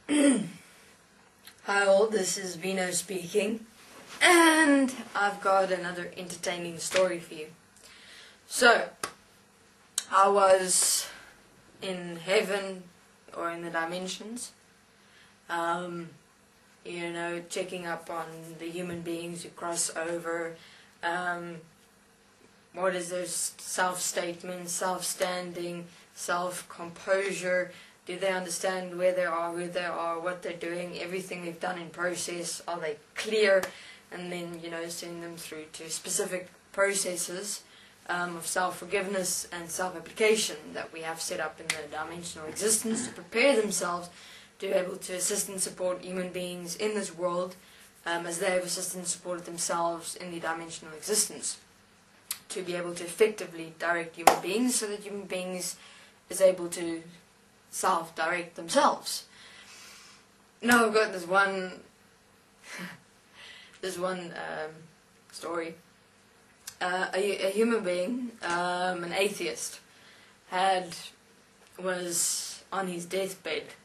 Hi all, this is Vino speaking, and I've got another entertaining story for you. So, I was in heaven, or in the dimensions, checking up on the human beings who cross over, what is their self-statement, self-standing, self-composure. Do they understand where they are, who they are, what they're doing, everything they've done in process? Are they clear? And then, send them through to specific processes of self-forgiveness and self-application that we have set up in the dimensional existence to prepare themselves to be able to assist and support human beings in this world as they have assisted and supported themselves in the dimensional existence, to be able to effectively direct human beings so that human beings is able to self-direct themselves. Now I've got this one story. A human being, an atheist, was on his deathbed,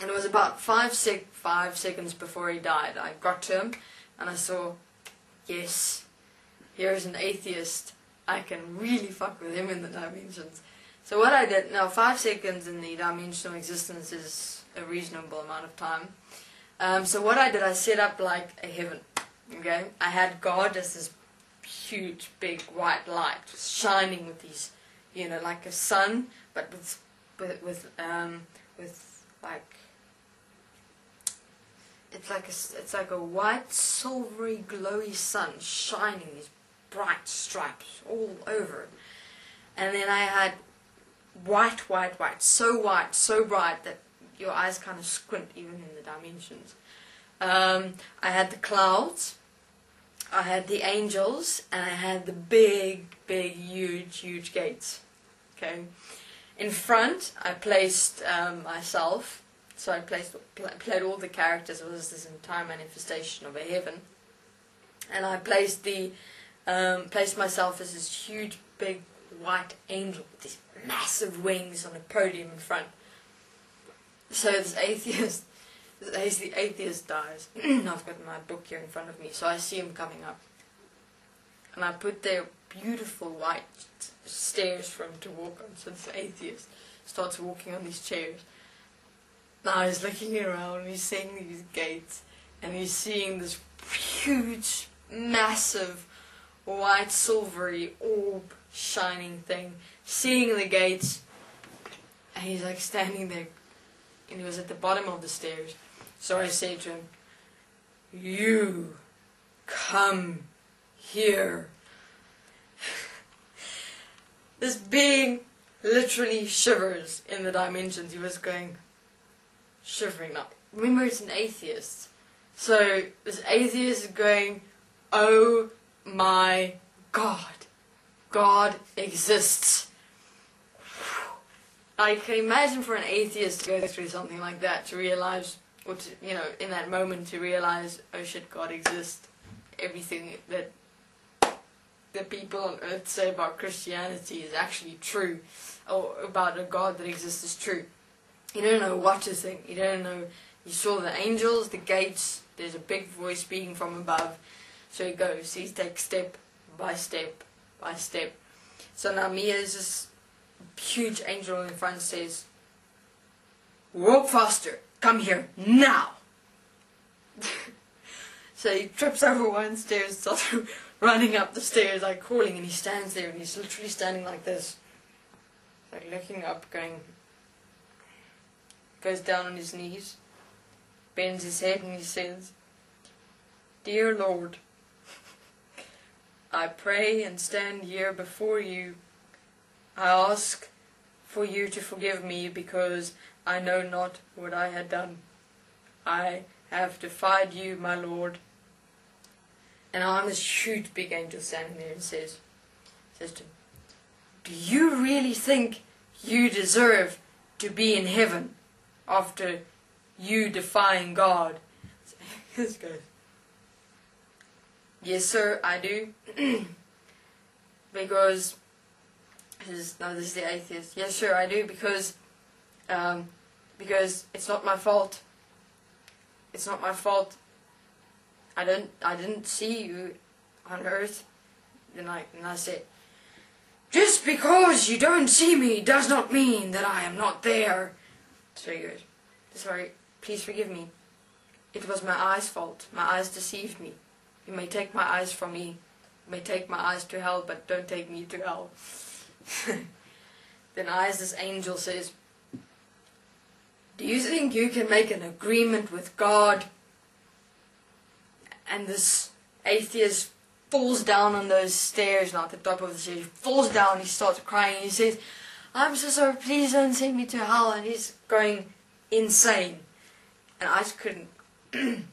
and it was about 5 seconds before he died. I got to him and I saw, yes, here's an atheist. I can really fuck with him in the dimensions. So what I did, now 5 seconds in the dimensional existence is a reasonable amount of time. So what I did, I set up like a heaven, okay? I had God as this huge, big, white light, just shining with these, like a sun, but with like, it's like a white, silvery, glowy sun shining these bright stripes all over it. And then I had white, so bright that your eyes kind of squint even in the dimensions. I had the clouds, I had the angels, and I had the big, huge gates. Okay. In front, I placed myself. So I played all the characters. It was this entire manifestation of a heaven, and I placed myself as this huge, big, white angel with these massive wings on a podium in front. So this atheist dies. I've got my book here in front of me, so I see him coming up, and I put their beautiful white stairs for him to walk on. So this atheist starts walking on these chairs. Now he's looking around, and he's seeing these gates, and he's seeing this huge, massive, white, silvery, orb shining thing, seeing the gates, and he's like standing there, and he was at the bottom of the stairs. So I say to him, "You come here." This being literally shivers in the dimensions. He was going shivering now. Remember, it's an atheist. So this atheist is going, "Oh my God, God exists." I can imagine for an atheist to go through something like that, to realize, or to, in that moment to realize, oh shit, God exists. Everything that the people on earth say about Christianity is actually true, or about a God that exists is true. You don't know what to think. You don't know. You saw the angels, the gates, there's a big voice speaking from above. So he goes, he takes step by step by step. So now Mia is this huge angel in front, says, "Walk faster, come here, now!" So he trips over one stair, starts running up the stairs, like calling, and he stands there, and he's literally standing like this, like looking up, going, goes down on his knees, bends his head, and he says, "Dear Lord, I pray and stand here before you. I ask for you to forgive me because I know not what I had done. I have defied you, my Lord." And I'm this huge big angel standing there and says to him, "Do you really think you deserve to be in heaven after you defying God?" So this goes, "Yes, sir, I do." Because this is the atheist. "Yes, sir, I do, because because it's not my fault. It's not my fault. I didn't see you on Earth. And I said, just because you don't see me does not mean that I am not there. So he goes, sorry, please forgive me. It was my eyes' fault. My eyes deceived me. You may take my eyes from me. You may take my eyes to hell, but don't take me to hell. Then this angel says, do you think you can make an agreement with God? And this atheist falls down on those stairs, not at the top of the stairs. He falls down, he starts crying, he says, I'm so sorry, please don't send me to hell. And he's going insane. And I just couldn't, you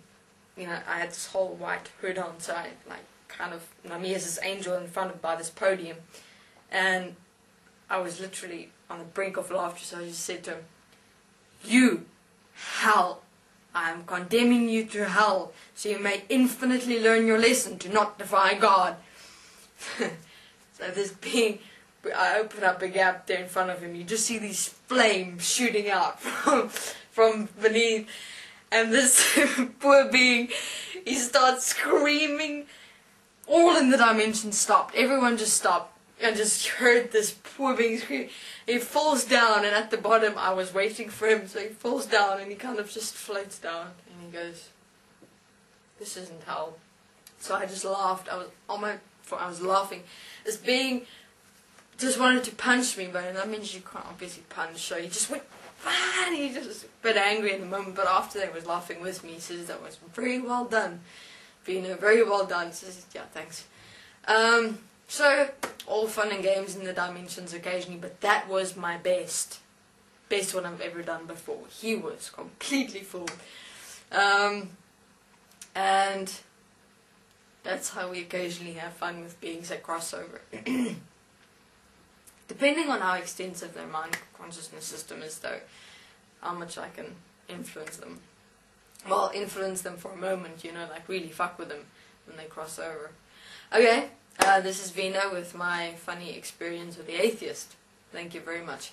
know, I had this whole white hood on, so I me as this angel in front of by this podium. And I was literally on the brink of laughter, so I just said to him, you, hell, I am condemning you to hell, so you may infinitely learn your lesson to not defy God. So this being, I open up a gap there in front of him, you just see these flames shooting out from beneath, and this poor being, he starts screaming. All in the dimension stopped, everyone just stopped. I just heard this poor being scream. He falls down, and at the bottom I was waiting for him, so he falls down and he kind of just floats down and he goes, this isn't hell. So I just laughed. I was laughing. This being just wanted to punch me, but that means you can't obviously punch, so he just went, ah, and he just was a bit angry in the moment, but after that he was laughing with me. He says that was very well done. Vina, very well done. Says, yeah, thanks. So, all fun and games in the dimensions occasionally, but that was my best one I've ever done before. He was completely fooled. And that's how we occasionally have fun with beings that cross over. Depending on how extensive their mind consciousness system is, though, how much I can influence them. Well, influence them for a moment, you know, like really fuck with them when they cross over. Okay. This is Vina with my funny experience with the atheist. Thank you very much.